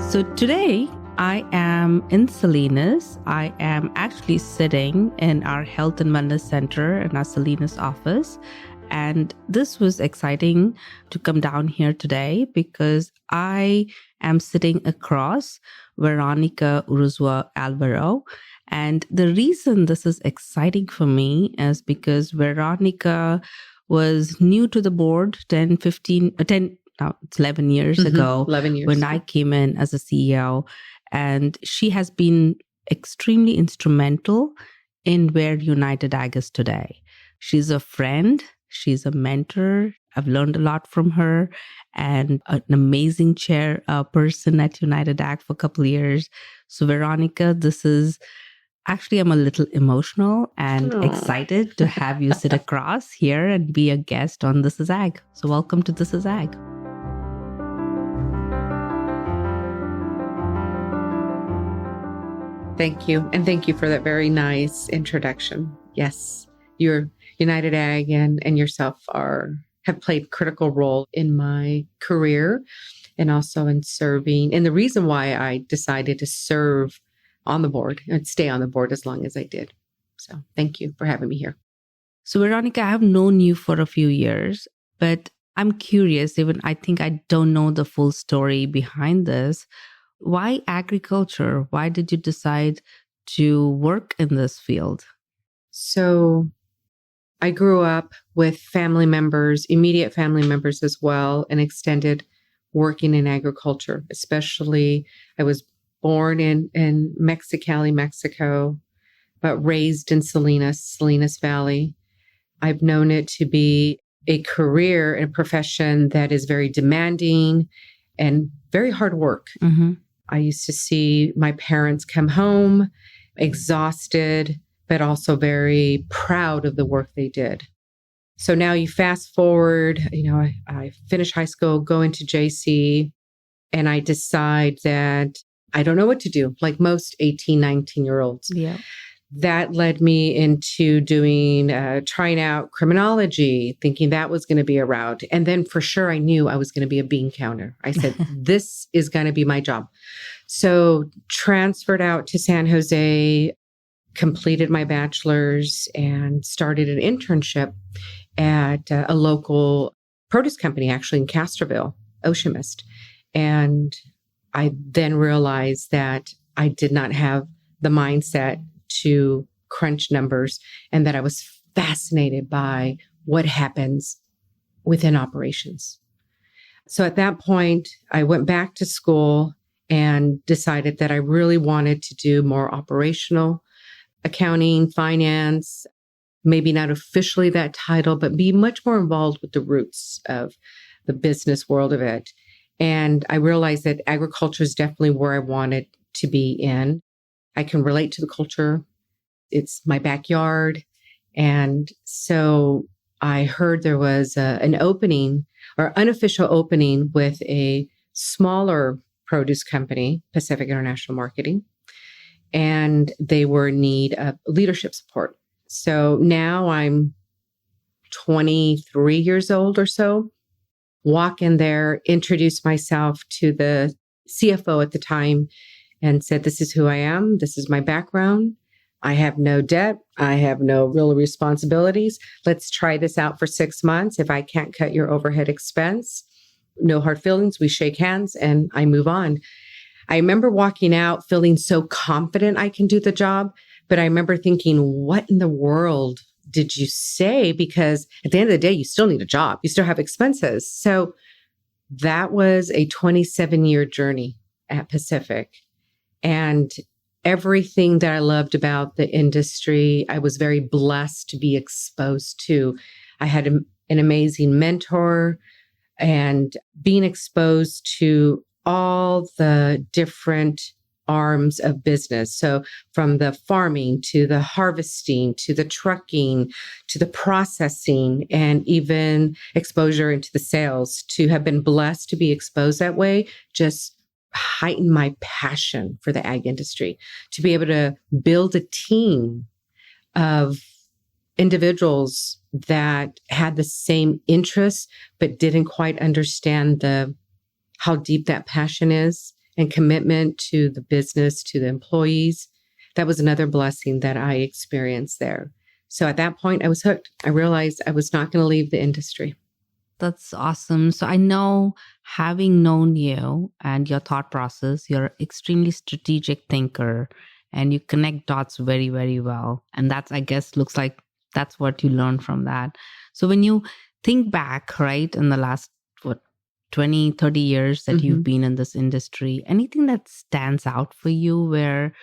So today I am in Salinas. I am actually sitting in our Health and Wellness Center in our Salinas office. And this was exciting to come down here today because I am sitting across Veronica Urzua-Alvero. And the reason this is exciting for me is because Veronica was new to the board 11 years ago 11 years. When I came in as a CEO. And she has been extremely instrumental in where UnitedAg is today. She's a friend. She's a mentor. I've learned a lot from her and an amazing chair person at UnitedAg for a couple of years. So Veronica, I'm a little emotional and excited to have you sit across here and be a guest on This Is Ag. So welcome to This Is Ag. Thank you. And thank you for that very nice introduction. Yes, your UnitedAg and yourself have played a critical role in my career and also in serving. And the reason why I decided to serve on the board and stay on the board as long as I did. So thank you for having me here. So Veronica, I have known you for a few years, but I'm curious, I think I don't know the full story behind this. Why agriculture? Why did you decide to work in this field? So I grew up with family members, immediate family members as well, and extended working in agriculture. Especially, I was born in Mexicali, Mexico, but raised in Salinas Valley. I've known it to be a career and a profession that is very demanding and very hard work. Mm-hmm. I used to see my parents come home exhausted, but also very proud of the work they did. So now you fast forward, I finish high school, go into JC, and I decide that I don't know what to do, like most 18, 19-year-olds. Yeah. That led me into trying out criminology, thinking that was going to be a route. And then for sure, I knew I was going to be a bean counter. I said, this is going to be my job. So transferred out to San Jose, completed my bachelor's and started an internship at a local produce company, actually in Castroville, Ocean Mist. And I then realized that I did not have the mindset to crunch numbers and that I was fascinated by what happens within operations. So at that point, I went back to school and decided that I really wanted to do more operational accounting, finance, maybe not officially that title, but be much more involved with the roots of the business world of it. And I realized that agriculture is definitely where I wanted to be in. I can relate to the culture. It's my backyard. And so I heard there was an opening or unofficial opening with a smaller produce company, Pacific International Marketing, and they were in need of leadership support. So now I'm 23 years old or so, walk in there, introduce myself to the CFO at the time and said, this is who I am. This is my background. I have no debt. I have no real responsibilities. Let's try this out for 6 months. If I can't cut your overhead expense, no hard feelings. We shake hands and I move on. I remember walking out feeling so confident I can do the job. But I remember thinking, what in the world did you say? Because at the end of the day, you still need a job. You still have expenses. So that was a 27-year journey at Pacific. And everything that I loved about the industry, I was very blessed to be exposed to. I had an amazing mentor and being exposed to all the different arms of business. So from the farming to the harvesting, to the trucking, to the processing, and even exposure into the sales, to have been blessed to be exposed that way, just heightened my passion for the ag industry, to be able to build a team of individuals that had the same interests, but didn't quite understand how deep that passion is and commitment to the business, to the employees. That was another blessing that I experienced there. So at that point, I was hooked. I realized I was not going to leave the industry. That's awesome. So I know, having known you and your thought process, you're an extremely strategic thinker and you connect dots very, very well. And that's, I guess, looks like that's what you learned from that. So when you think back, right, in the last, 20, 30 years that you've been in this industry, anything that stands out for you where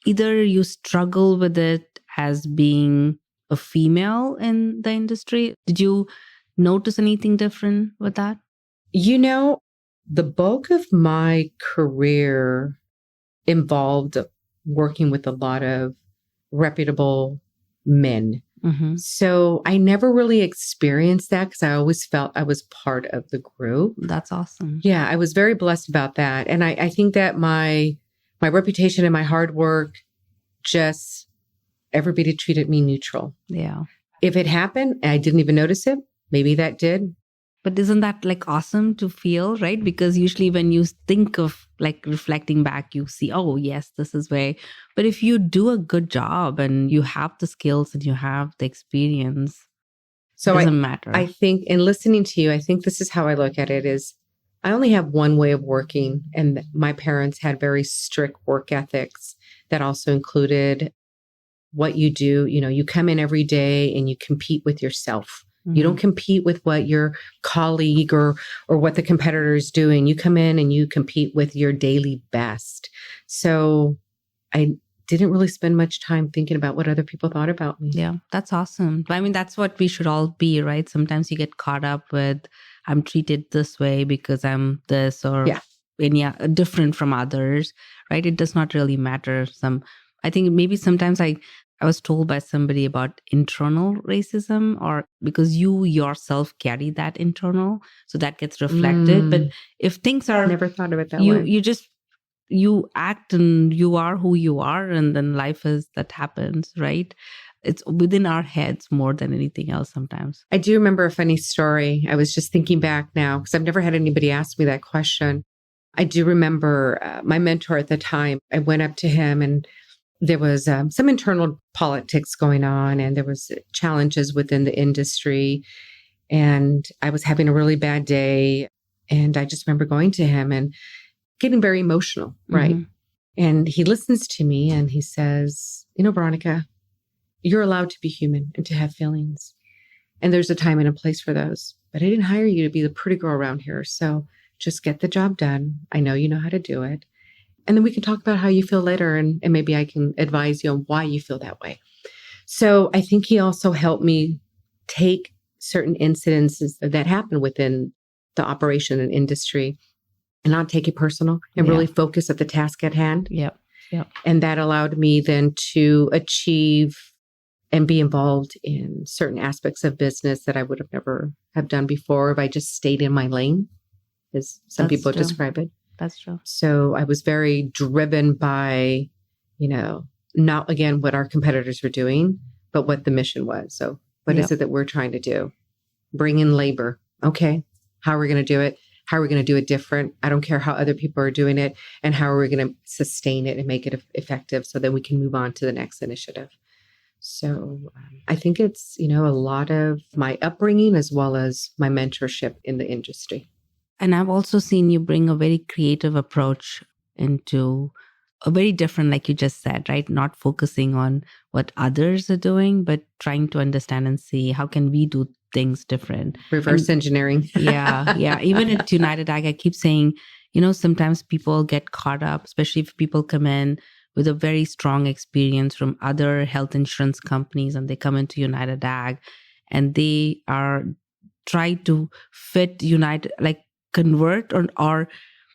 either you struggle with it as being a female in the industry? Did you notice anything different with that? The bulk of my career involved working with a lot of reputable men. So I never really experienced that because I always felt I was part of the group. That's awesome. Yeah, I was very blessed about that. And I think that my reputation and my hard work, just everybody treated me neutral. Yeah. If it happened and I didn't even notice it, maybe that did. But isn't that like awesome to feel, right? Because usually when you think of like reflecting back, you see, oh, yes, this is way. But if you do a good job and you have the skills and you have the experience, it doesn't matter. I think in listening to you, I think this is how I look at it is I only have one way of working. And my parents had very strict work ethics that also included what you do. You come in every day and you compete with yourself. You don't compete with what your colleague or what the competitor is doing. You come in and you compete with your daily best. So I didn't really spend much time thinking about what other people thought about me. Yeah, that's awesome. I mean, that's what we should all be, right? Sometimes you get caught up with, I'm treated this way because I'm this or different from others, right? It does not really matter. I think maybe sometimes I was told by somebody about internal racism, or because you yourself carry that internal, so that gets reflected. But if things are, I never thought of it that way. You act and you are who you are, and then life that happens, right? It's within our heads more than anything else sometimes. I do remember a funny story. I was just thinking back now because I've never had anybody ask me that question. I do remember my mentor at the time. I went up to him and there was some internal politics going on and there was challenges within the industry. And I was having a really bad day. And I just remember going to him and getting very emotional, right? And he listens to me and he says, Veronica, you're allowed to be human and to have feelings. And there's a time and a place for those. But I didn't hire you to be the pretty girl around here. So just get the job done. I know you know how to do it. And then we can talk about how you feel later and maybe I can advise you on why you feel that way. So I think he also helped me take certain incidences that happen within the operation and industry and not take it personal and really focus at the task at hand. Yep. And that allowed me then to achieve and be involved in certain aspects of business that I would have never have done before if I just stayed in my lane, as some people describe it. That's true. So I was very driven by, not again what our competitors were doing, but what the mission was. So what is it that we're trying to do? Bring in labor. Okay. How are we going to do it? How are we going to do it different? I don't care how other people are doing it. And how are we going to sustain it and make it effective so that we can move on to the next initiative? So I think it's, a lot of my upbringing as well as my mentorship in the industry. And I've also seen you bring a very creative approach into a very different, like you just said, right? Not focusing on what others are doing, but trying to understand and see how can we do things different. Reverse engineering. Yeah. Even at UnitedAg, I keep saying, sometimes people get caught up, especially if people come in with a very strong experience from other health insurance companies and they come into UnitedAg and they are trying to fit convert or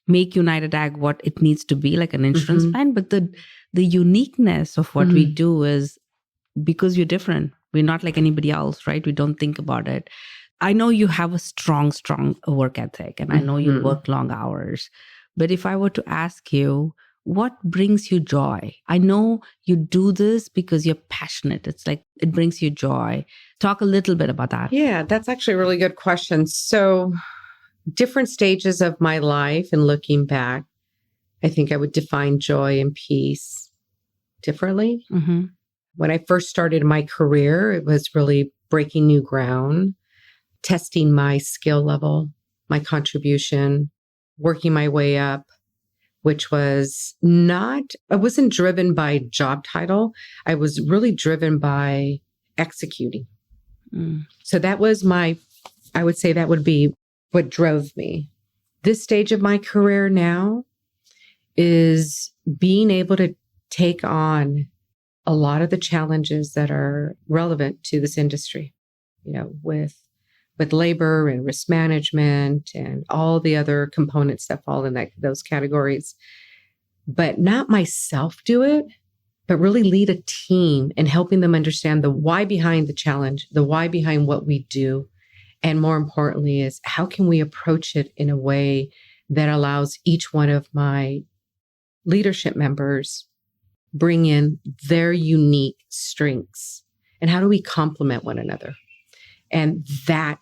make UnitedAg what it needs to be, like an insurance plan. But the uniqueness of what we do is because you're different. We're not like anybody else, right? We don't think about it. I know you have a strong work ethic and I know you work long hours. But if I were to ask you, what brings you joy? I know you do this because you're passionate. It's like it brings you joy. Talk a little bit about that. Yeah, that's actually a really good question. So different stages of my life and looking back, I think I would define joy and peace differently. Mm-hmm. When I first started my career, it was really breaking new ground, testing my skill level, my contribution, working my way up, which was I wasn't driven by job title. I was really driven by executing. So that was I would say that would be what drove me. This stage of my career now is being able to take on a lot of the challenges that are relevant to this industry, with labor and risk management and all the other components that fall in those categories, but not myself do it, but really lead a team and helping them understand the why behind the challenge, the why behind what we do. And more importantly is how can we approach it in a way that allows each one of my leadership members bring in their unique strengths, and how do we complement one another? And that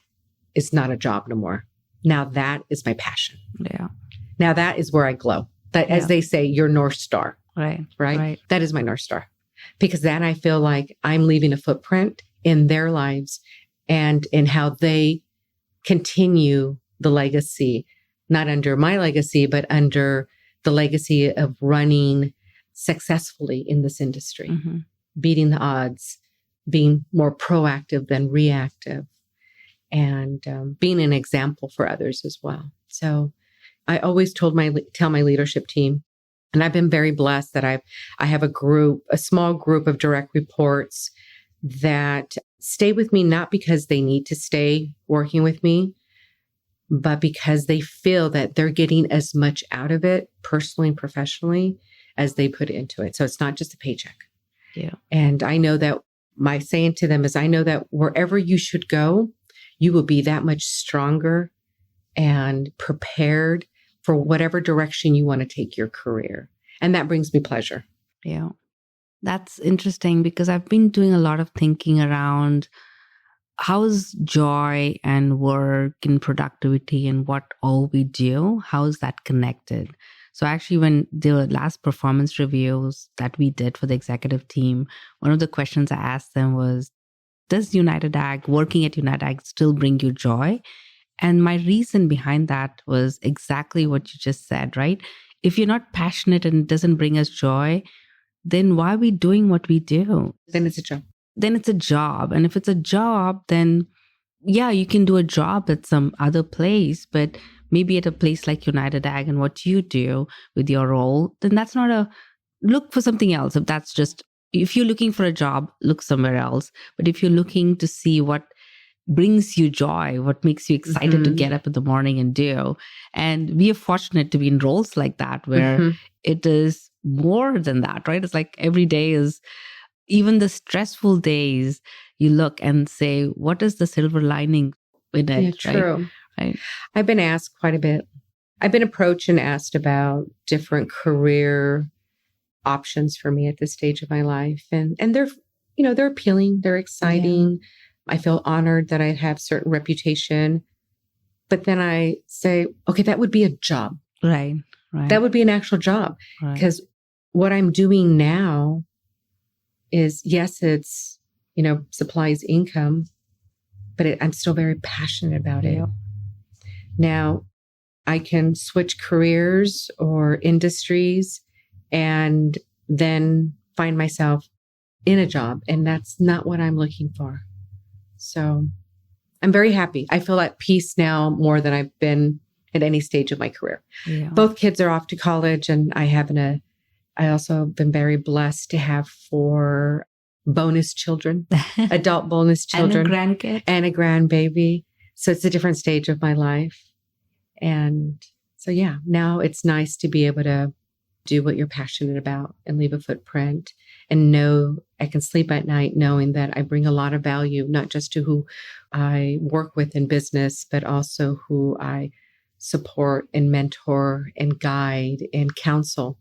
is not a job no more. Now that is my passion. Yeah. Now that is where I glow. That, as they say, your North Star. Right. That is my North Star, because then I feel like I'm leaving a footprint in their lives and in how they continue the legacy, not under my legacy, but under the legacy of running successfully in this industry, beating the odds, being more proactive than reactive, and being an example for others as well. So I always tell my leadership team, and I've been very blessed that I have a small group of direct reports that stay with me, not because they need to stay working with me, but because they feel that they're getting as much out of it personally and professionally as they put into it. So it's not just a paycheck. Yeah. And I know that my saying to them is, I know that wherever you should go, you will be that much stronger and prepared for whatever direction you want to take your career. And that brings me pleasure. Yeah. That's interesting, because I've been doing a lot of thinking around how's joy and work and productivity and what all we do, how is that connected? So actually, when the last performance reviews that we did for the executive team, one of the questions I asked them was, does UnitedAg, working at UnitedAg, still bring you joy? And my reason behind that was exactly what you just said, right? If you're not passionate and it doesn't bring us joy, then why are we doing what we do? Then it's a job. Then it's a job. And if it's a job, then yeah, you can do a job at some other place, but maybe at a place like UnitedAg and what you do with your role, then that's not look for something else. If you're looking for a job, look somewhere else. But if you're looking to see what brings you joy, what makes you excited to get up in the morning and do. And we are fortunate to be in roles like that, where it is more than that, right? It's like every day is, even the stressful days, you look and say, what is the silver lining in it? Yeah, true. Right? I've been asked quite a bit. I've been approached and asked about different career options for me at this stage of my life. And they're, they're appealing, they're exciting. Yeah. I feel honored that I have certain reputation. But then I say, okay, that would be a job. Right. That would be an actual job. Because what I'm doing now is, yes, it's, supplies income, but I'm still very passionate about it. Now, I can switch careers or industries and then find myself in a job. And that's not what I'm looking for. So I'm very happy. I feel at peace now more than I've been at any stage of my career. Yeah. Both kids are off to college, and I also been very blessed to have 4 bonus children, adult bonus children. And a grandkid. And a grandbaby. So it's a different stage of my life. And so, yeah, now it's nice to be able to do what you're passionate about and leave a footprint and know I can sleep at night knowing that I bring a lot of value, not just to who I work with in business, but also who I support and mentor and guide and counsel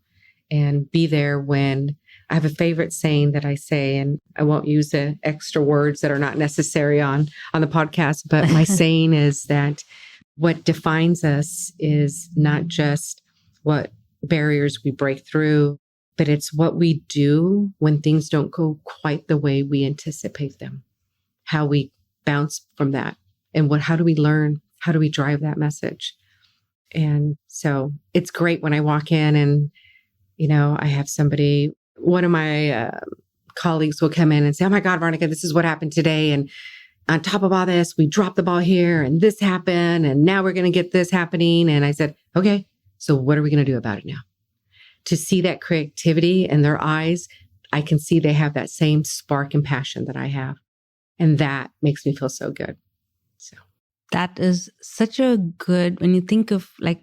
and be there when I have a favorite saying that I say, and I won't use the extra words that are not necessary on the podcast, but my saying is that what defines us is not just what barriers we break through, but it's what we do when things don't go quite the way we anticipate them, how we bounce from that, and how do we learn? How do we drive that message? And so it's great when I walk in and, I have somebody, one of my colleagues will come in and say, "Oh my God, Veronica, this is what happened today. And on top of all this, we dropped the ball here and this happened. And now we're going to get this happening." And I said, "Okay, so what are we going to do about it now?" To see that creativity in their eyes, I can see they have that same spark and passion that I have. And that makes me feel so good. So that is such a good, when you think of like,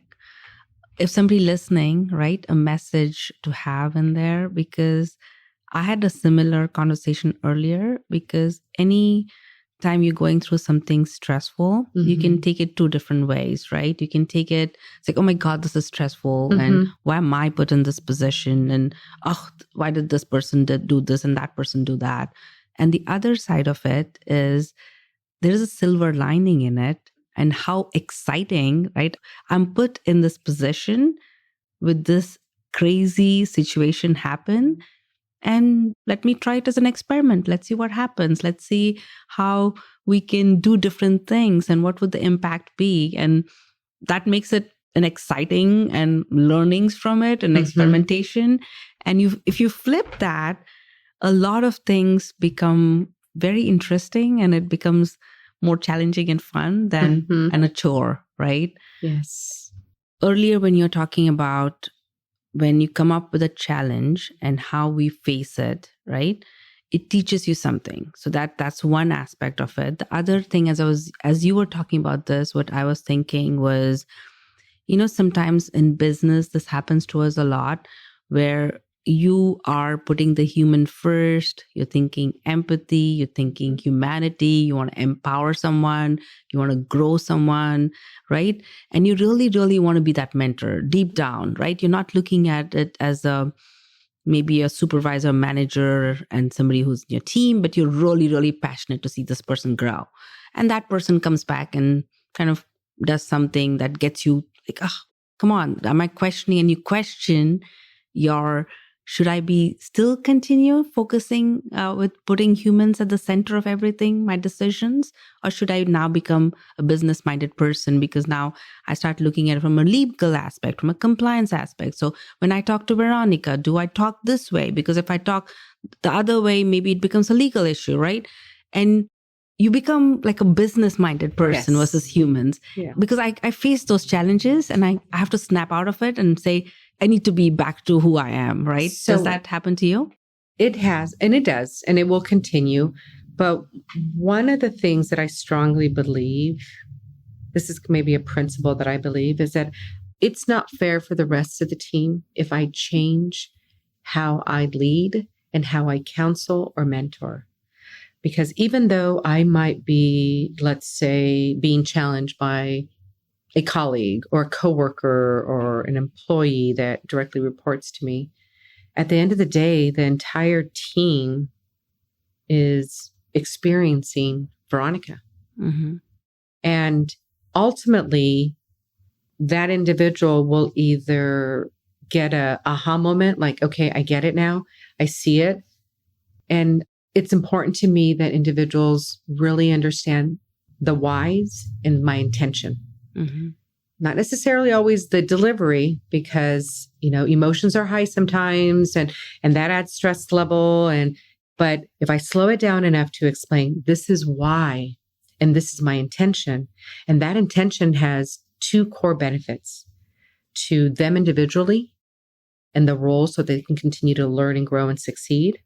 if somebody listening, right, a message to have in there, because I had a similar conversation earlier, because any time you're going through something stressful, you can take it two different ways, right? You can take it, it's like, oh my God, this is stressful. And why am I put in this position? And why did this person do this and that person do that? And the other side of it is there's a silver lining in it. And how exciting, right? I'm put in this position with this crazy situation happen. And let me try it as an experiment. Let's see what happens. Let's see how we can do different things and what would the impact be. And that makes it an exciting and learnings from it and experimentation. And if you flip that, a lot of things become very interesting and it becomes more challenging and fun than and a chore, right? Yes. Earlier, when you're talking about when you come up with a challenge and how we face it, right? It teaches you something. So that's one aspect of it. The other thing, as you were talking about this, what I was thinking was, sometimes in business, this happens to us a lot, where you are putting the human first, you're thinking empathy, you're thinking humanity, you want to empower someone, you want to grow someone, right? And you really, really want to be that mentor deep down, right? You're not looking at it as maybe a supervisor, manager, and somebody who's in your team, but you're really, really passionate to see this person grow. And that person comes back and kind of does something that gets you like, come on, am I questioning? And you question should I be still continue focusing with putting humans at the center of everything, my decisions? Or should I now become a business-minded person? Because now I start looking at it from a legal aspect, from a compliance aspect. So when I talk to Veronica, do I talk this way? Because if I talk the other way, maybe it becomes a legal issue, right? And you become like a business-minded person versus humans. Yeah. Because I face those challenges and I have to snap out of it and say, I need to be back to who I am, right? So does that happen to you? It has, and it does, and it will continue. But one of the things that I strongly believe, this is maybe a principle that I believe, is that it's not fair for the rest of the team if I change how I lead and how I counsel or mentor. Because even though I might be, let's say, being challenged by a colleague or a coworker or an employee that directly reports to me, at the end of the day, the entire team is experiencing Veronica. And ultimately, that individual will either get a aha moment, like, okay, I get it now. I see it. And it's important to me that individuals really understand the whys and my intention. Not necessarily always the delivery, because, emotions are high sometimes and that adds stress level. But if I slow it down enough to explain, this is why, and this is my intention. And that intention has two core benefits to them individually and the role so they can continue to learn and grow and succeed,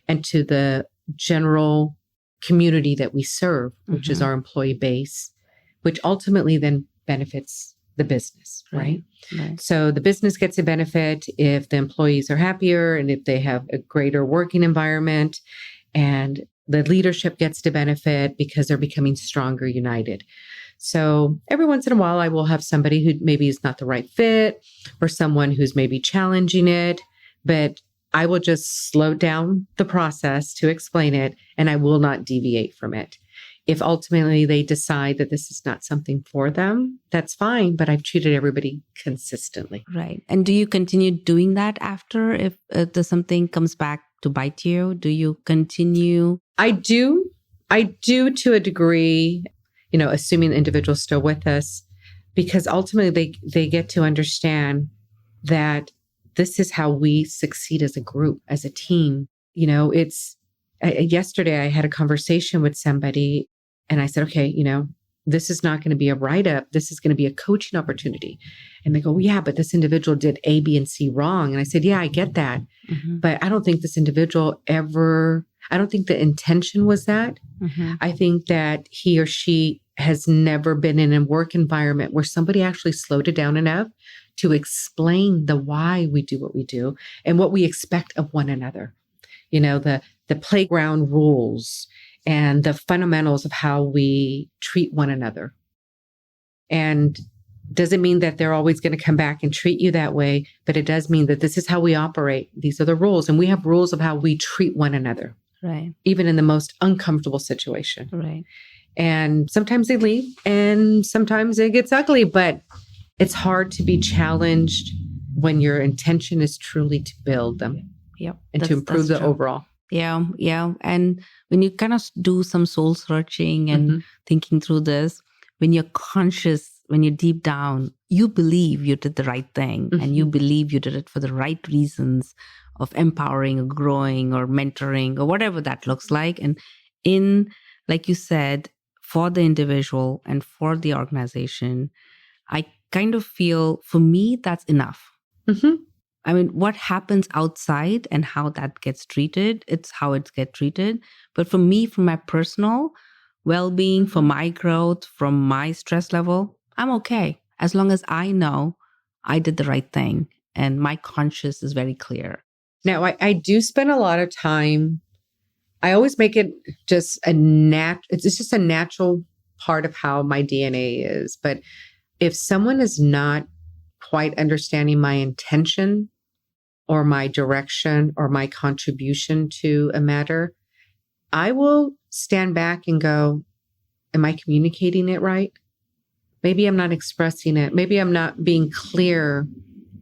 and to the general community that we serve, which is our employee base, which ultimately then benefits the business, right? So the business gets a benefit if the employees are happier and if they have a greater working environment, and the leadership gets to benefit because they're becoming stronger, united. So every once in a while, I will have somebody who maybe is not the right fit or someone who's maybe challenging it, but I will just slow down the process to explain it, and I will not deviate from it. If ultimately they decide that this is not something for them, that's fine, but I've treated everybody consistently. Right. And do you continue doing that after if there's something comes back to bite you? Do you continue? I do to a degree, assuming the individual's still with us, because ultimately they get to understand that this is how we succeed as a group, as a team. Yesterday I had a conversation with somebody and I said, okay, this is not going to be a write-up. This is going to be a coaching opportunity. And they go, well, yeah, but this individual did A, B, and C wrong. And I said, yeah, I get that. Mm-hmm. But I don't think this individual I don't think the intention was that. Mm-hmm. I think that he or she has never been in a work environment where somebody actually slowed it down enough to explain the why we do what we do and what we expect of one another. The playground rules and the fundamentals of how we treat one another. And doesn't mean that they're always going to come back and treat you that way, but it does mean that this is how we operate. These are the rules. And we have rules of how we treat one another. Right. Even in the most uncomfortable situation. Right. And sometimes they leave and sometimes it gets ugly, but it's hard to be challenged when your intention is truly to build them. Yep. And to improve the overall. Yeah. Yeah. And when you kind of do some soul searching and thinking through this, when you're conscious, when you're deep down, you believe you did the right thing and you believe you did it for the right reasons of empowering or growing or mentoring or whatever that looks like. And like you said, for the individual and for the organization, I kind of feel for me, that's enough. Mm-hmm. I mean, what happens outside and how that gets treated, it's how it gets treated. But for me, for my personal well-being, for my growth, from my stress level, I'm okay. As long as I know I did the right thing and my conscience is very clear. Now, I do spend a lot of time. I always make it just it's just a natural part of how my DNA is. But if someone is not quite understanding my intention or my direction or my contribution to a matter, I will stand back and go, am I communicating it right? Maybe I'm not expressing it. Maybe I'm not being clear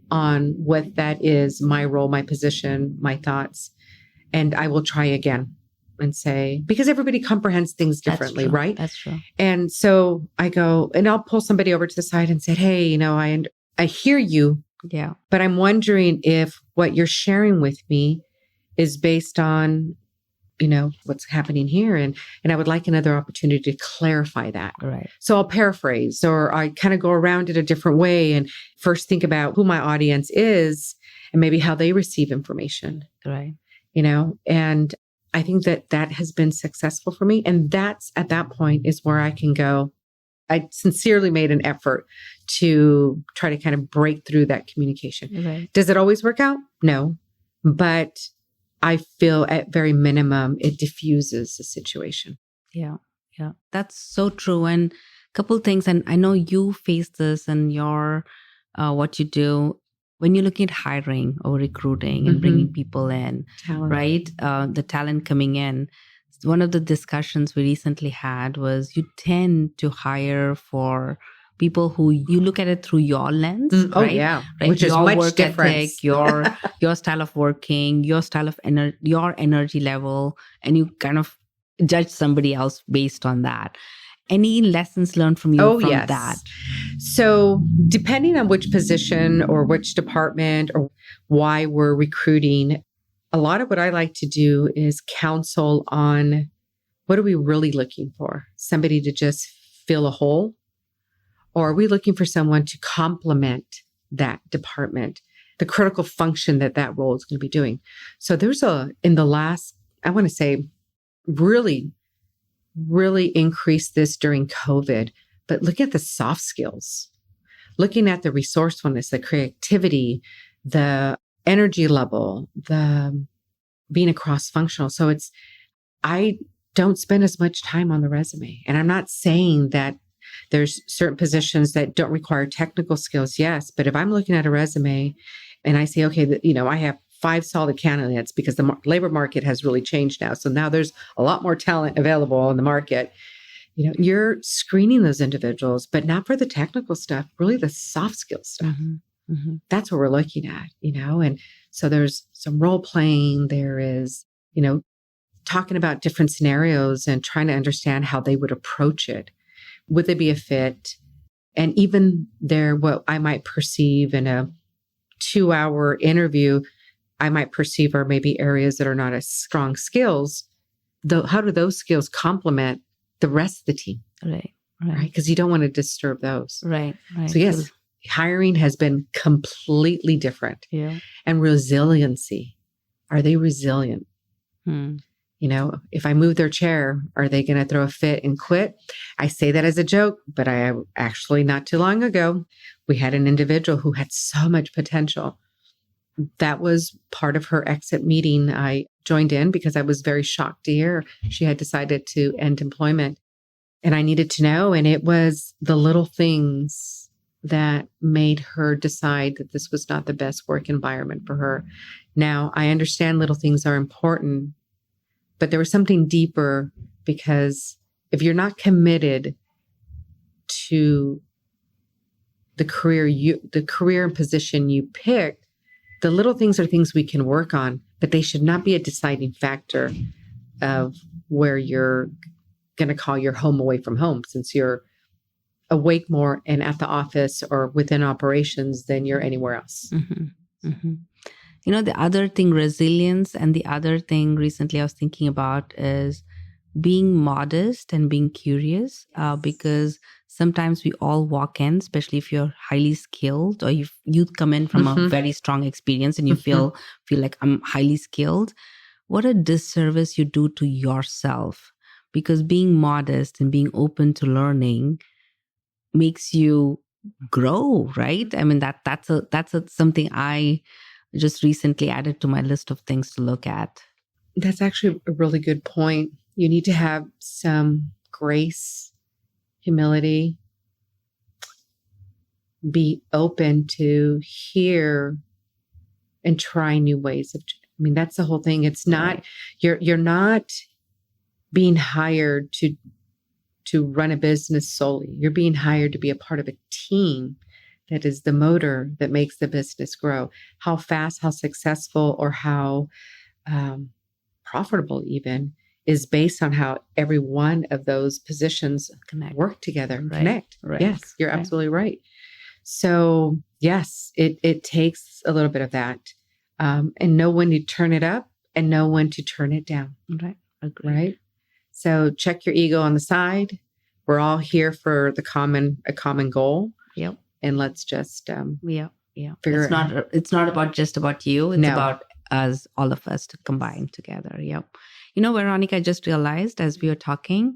on what that is, my role, my position, my thoughts. And I will try again and say, because everybody comprehends things differently, right? That's true. And so I go, and I'll pull somebody over to the side and say, hey, I hear you. Yeah. But I'm wondering if what you're sharing with me is based on, what's happening here. And I would like another opportunity to clarify that. Right. So I'll paraphrase or I kind of go around it a different way and first think about who my audience is and maybe how they receive information. Right. And I think that has been successful for me. And that's at that point is where I can go. I sincerely made an effort to try to kind of break through that communication. Right. Does it always work out? No. But I feel at very minimum, it diffuses the situation. Yeah. Yeah. That's so true. And a couple of things, and I know you face this in your, what you do when you're looking at hiring or recruiting and bringing people in, Talent. right? The talent coming in. One of the discussions we recently had was you tend to hire for people who you look at it through your lens, right? Oh, yeah. Right? Which is your much work different. ethic, your style of working, your style of your energy level, and you kind of judge somebody else based on that. Any lessons learned from you from that? So depending on which position or which department or why we're recruiting, a lot of what I like to do is counsel on what are we really looking for? Somebody to just fill a hole? Or are we looking for someone to complement that department, the critical function that role is going to be doing? So there's in the last, I want to say, really increased this during COVID, but look at the soft skills, looking at the resourcefulness, the creativity, the energy level, the being a cross-functional. So I don't spend as much time on the resume. And I'm not saying that there's certain positions that don't require technical skills. Yes. But if I'm looking at a resume and I say, okay, I have 5 solid candidates because the labor market has really changed now. So now there's a lot more talent available in the market. you're screening those individuals, but not for the technical stuff, really the soft skill stuff. That's what we're looking at, and so there's some role playing. There is, talking about different scenarios and trying to understand how they would approach it. Would they be a fit? And even what I might perceive in a 2-hour interview, I might perceive are maybe areas that are not as strong skills. Though, how do those skills complement the rest of the team? Right. Because you don't want to disturb those. Right. So yes, hiring has been completely different. Yeah. And resiliency. Are they resilient? If I move their chair, are they going to throw a fit and quit? I say that as a joke, but I actually, not too long ago, we had an individual who had so much potential. That was part of her exit meeting. I joined in because I was very shocked to hear she had decided to end employment. And I needed to know. And it was the little things that made her decide that this was not the best work environment for her. Now, I understand little things are important, but there was something deeper, because if you're not committed to the career and position you pick, the little things are things we can work on, but they should not be a deciding factor of where you're going to call your home away from home, since you're awake more and at the office or within operations than you're anywhere else. The other thing, resilience, and the other thing recently I was thinking about is being modest and being curious, because sometimes we all walk in, especially if you're highly skilled or you come in from a very strong experience and you feel like I'm highly skilled. What a disservice you do to yourself, because being modest and being open to learning makes you grow, right? I mean, that's something I just recently added to my list of things to look at. That's actually a really good point. You need to have some grace, humility, be open to hear and try new ways of, that's the whole thing. It's not, you're not being hired to run a business solely. You're being hired to be a part of a team that is the motor that makes the business grow. How fast, how successful, or how profitable even is based on how every one of those positions work together and connect. Right. Yes, you're absolutely right. So yes, it takes a little bit of that, and know when to turn it up and know when to turn it down. Right. Agreed. Right. So check your ego on the side. We're all here for a common goal. Yep. And let's just figure it out. It's not about just about you. It's about us, all of us, to combine together. Yep. Veronica, I just realized as we were talking,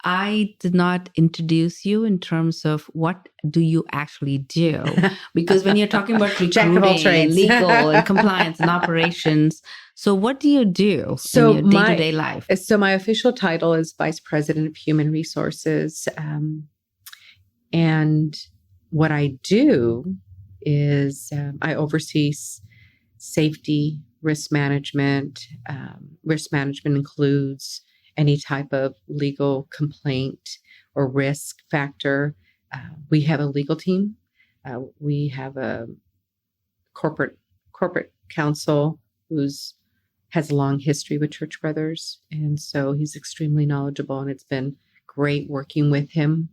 I did not introduce you in terms of what do you actually do? Because when you're talking about recruiting and legal and compliance and operations, so what do you do in your day-to-day life? So my official title is Vice President of Human Resources. And what I do is I oversee safety, risk management. Risk management includes any type of legal complaint or risk factor. We have a legal team. We have a corporate counsel who's has a long history with Church Brothers, and so he's extremely knowledgeable. And it's been great working with him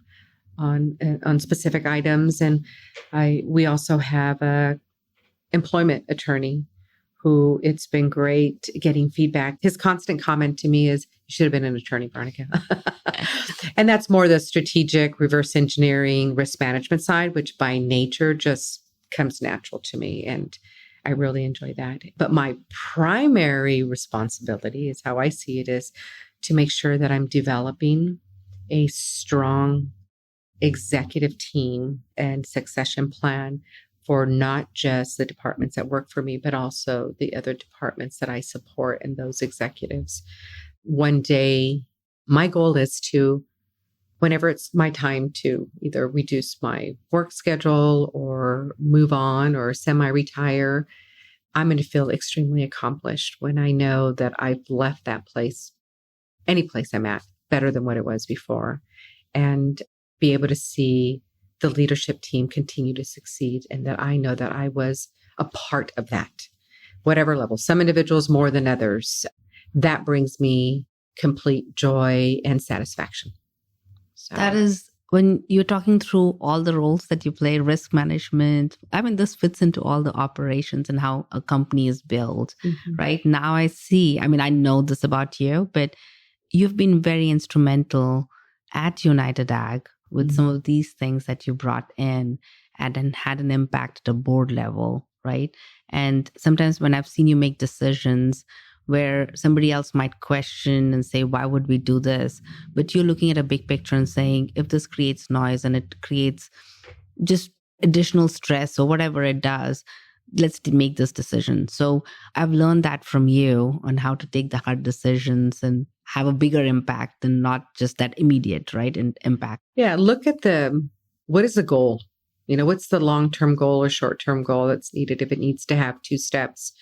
on specific items. And we also have a employment attorney who it's been great getting feedback. His constant comment to me is, "You should have been an attorney, Veronica." And that's more the strategic reverse engineering risk management side, which by nature just comes natural to me. And I really enjoy that. But my primary responsibility, is how I see it, is to make sure that I'm developing a strong executive team and succession plan for not just the departments that work for me, but also the other departments that I support and those executives. One day, my goal is to, whenever it's my time to either reduce my work schedule or move on or semi-retire, I'm going to feel extremely accomplished when I know that I've left that place, any place I'm at, better than what it was before. and be able to see the leadership team continue to succeed. And that I know that I was a part of that, whatever level, some individuals more than others. That brings me complete joy and satisfaction. So that is, when you're talking through all the roles that you play, risk management, I mean, this fits into all the operations and how a company is built, right? Now I see, I mean, I know this about you, but you've been very instrumental at UnitedAg with some of these things that you brought in and then had an impact at a board level, right? And sometimes when I've seen you make decisions where somebody else might question and say, why would we do this? But you're looking at a big picture and saying, if this creates noise and it creates just additional stress or whatever it does, let's make this decision. So I've learned that from you on how to take the hard decisions and have a bigger impact than not just that immediate, right? And impact. Yeah. Look at what is the goal? What's the long-term goal or short-term goal that's needed if it needs to have 2 steps?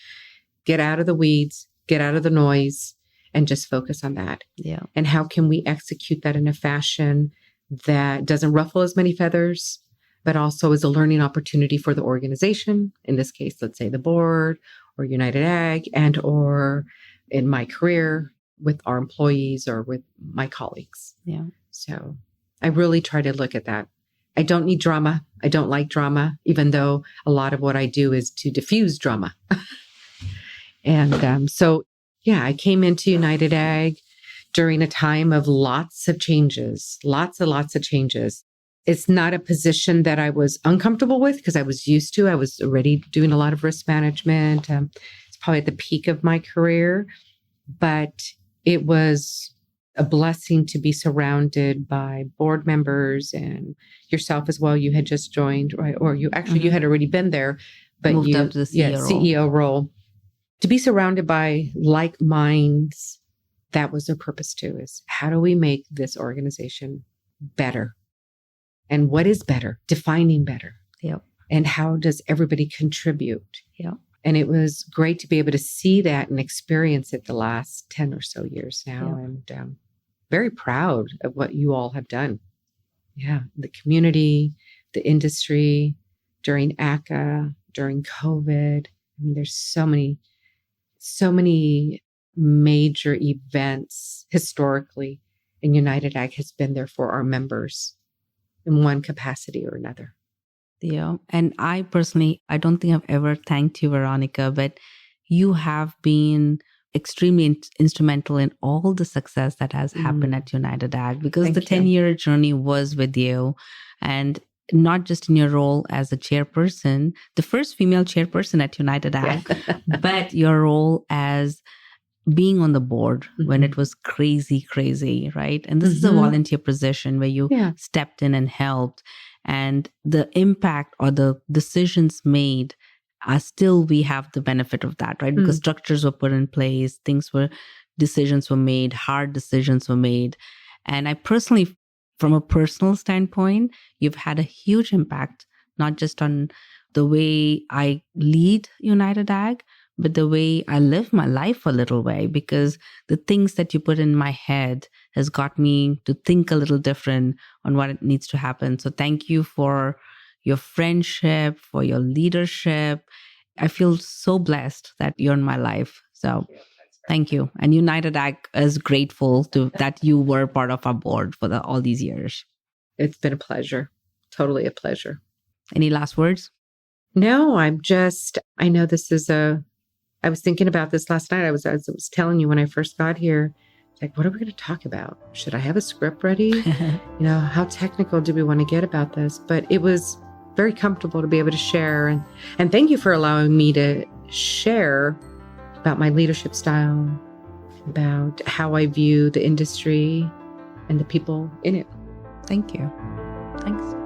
Get out of the weeds, get out of the noise, and just focus on that. Yeah. And how can we execute that in a fashion that doesn't ruffle as many feathers, but also is a learning opportunity for the organization. In this case, let's say the board or UnitedAg, and or in my career with our employees or with my colleagues. Yeah. So I really try to look at that. I don't need drama. I don't like drama, even though a lot of what I do is to diffuse drama. And so, yeah, I came into UnitedAg during a time of lots of changes, lots and lots of changes. It's not a position that I was uncomfortable with because I was used to. I was already doing a lot of risk management. It's probably at the peak of my career, but it was a blessing to be surrounded by board members and yourself as well. You had just joined, right? Or you had already been there, but moved up to the CEO role. To be surrounded by like minds, that was their purpose too, is how do we make this organization better? And what is better? Defining better. Yep. And how does everybody contribute? Yeah. And it was great to be able to see that and experience it the last 10 or so years now. Yeah. And very proud of what you all have done. Yeah. The community, the industry, during ACA, during COVID. I mean, there's so many major events historically, and UnitedAg has been there for our members in one capacity or another. Yeah. And I personally, I don't think I've ever thanked you, Veronica, but you have been extremely instrumental in all the success that has happened at UnitedAg, because Thank the you. 10-year journey was with you. And not just in your role as a chairperson, the first female chairperson at UnitedAg, but your role as being on the board when it was crazy, right? And this is a volunteer position where you stepped in and helped. And the impact or the decisions made are still, we have the benefit of that, right? Because structures were put in place, decisions were made, hard decisions were made. And I personally, from a personal standpoint, you've had a huge impact, not just on the way I lead UnitedAg, but the way I live my life a little way, because the things that you put in my head has got me to think a little different on what needs to happen. So thank you for your friendship, for your leadership. I feel so blessed that you're in my life. So thank you. And UnitedAg is grateful that you were part of our board for all these years. It's been a pleasure. Totally a pleasure. Any last words? No, I know this is I was thinking about this last night. I was telling you when I first got here, like, what are we going to talk about? Should I have a script ready? How technical do we want to get about this? But it was very comfortable to be able to share. And thank you for allowing me to share about my leadership style, about how I view the industry and the people in it. Thank you. Thanks.